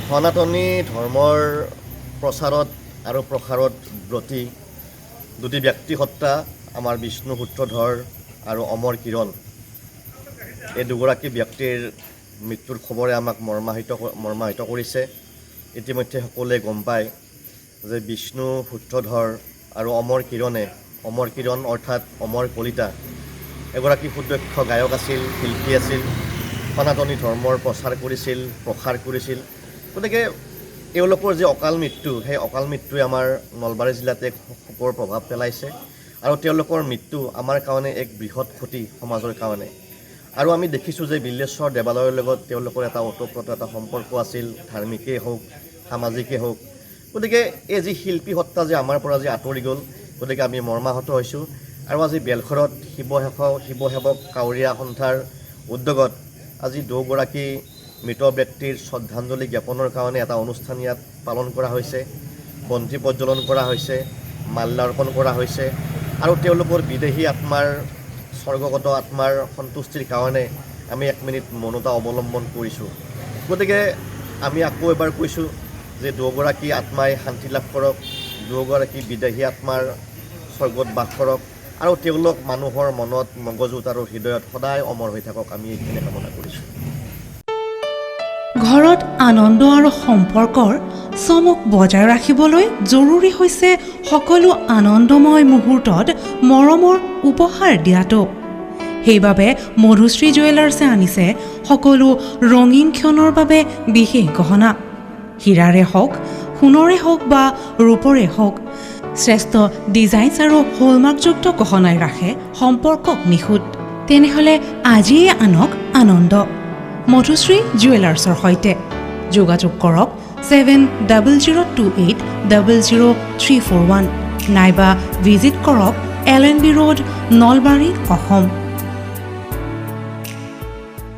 সনাতনী ধৰ্মৰ প্ৰচাৰত আৰু প্ৰসাৰত ব্ৰতী দুটি ব্যক্তিসত্তা আমাৰ বিষ্ণু সূত্ৰধৰ আৰু অমৰ কিৰণ। এই দুগৰাকী ব্যক্তিৰ মৃত্যুৰ খবৰে আমাক মৰ্মাহিত কৰিছে। ইতিমধ্যে সকলোৱে গম পায় যে বিষ্ণু সূত্ৰধৰ আৰু অমৰ কিৰণ অৰ্থাৎ অমৰ কলিতা এগৰাকী সুদক্ষ গায়ক আছিল, শিল্পী আছিল, সনাতনী ধৰ্মৰ প্ৰচাৰ কৰিছিল। গতিকে এওঁলোকৰ যি অকাল মৃত্যু, সেই অকাল মৃত্যুৱে আমাৰ নলবাৰী জিলাত এক শোকৰ প্ৰভাৱ পেলাইছে আৰু তেওঁলোকৰ মৃত্যু আমাৰ কাৰণে এক বৃহৎ ক্ষতি সমাজৰ কাৰণে। আৰু আমি দেখিছোঁ যে বিল্লেশ্বৰ দেৱালয়ৰ লগত তেওঁলোকৰ এটা ওতঃপ্ৰোত এটা সম্পৰ্ক আছিল, ধাৰ্মিকেই হওক সামাজিকেই হওক। গতিকে এই যি শিল্পী সত্তা যে আমাৰ পৰা যে আঁতৰি গ'ল, গতিকে আমি মৰ্মাহত হৈছোঁ। আৰু আজি বেলঘৰত শিৱসেৱক কাউৰীয়া সন্থাৰ উদ্যোগত আজি দুগৰাকী মৃত ব্যক্তিৰ শ্ৰদ্ধাঞ্জলি জ্ঞাপনৰ কাৰণে এটা অনুষ্ঠান ইয়াত পালন কৰা হৈছে, বন্তি প্ৰজ্বলন কৰা হৈছে, মাল্যাৰ্পণ কৰা হৈছে আৰু তেওঁলোকৰ বিদেহী আত্মাৰ স্বৰ্গগত আত্মাৰ সন্তুষ্টিৰ কাৰণে আমি 1 মিনিট মৌনতা অৱলম্বন কৰিছোঁ। গতিকে আমি আকৌ এবাৰ কৈছোঁ যে দুগৰাকী আত্মাই শান্তি লাভ কৰক, দুগৰাকী বিদেহী আত্মাৰ স্বৰ্গত বাস কৰক আৰু তেওঁলোক মানুহৰ মনত, মগজুত আৰু হৃদয়ত সদায় অমৰ হৈ থাকক, আমি এইখিনি কামনা কৰিছোঁ। ঘৰত আনন্দ আৰু সম্পৰ্কৰ চমক বজাই ৰাখিবলৈ জৰুৰী হৈছে সকলো আনন্দময় মুহূৰ্তত মৰমৰ উপহাৰ দিয়াটো। সেইবাবে মধুশ্ৰী জুৱেলাৰ্ছে আনিছে সকলো ৰঙীন ক্ষণৰ বাবে বিশেষ গহনা। হীৰাৰে হওক, সোণৰে হওক বা ৰূপৰে হওক, শ্ৰেষ্ঠ ডিজাইনছ আৰু হলমাৰ্কযুক্ত গহনাই ৰাখে সম্পৰ্কক নিখুঁত। তেনেহ'লে আজিয়ে আনক আনন্দ মধুশ্ৰী জুৱেলাৰ্ছৰ সৈতে। যোগাযোগ কৰক 7028000341 নাইবা ভিজিট কৰক LNB ৰোড, নলবাৰী, অসম।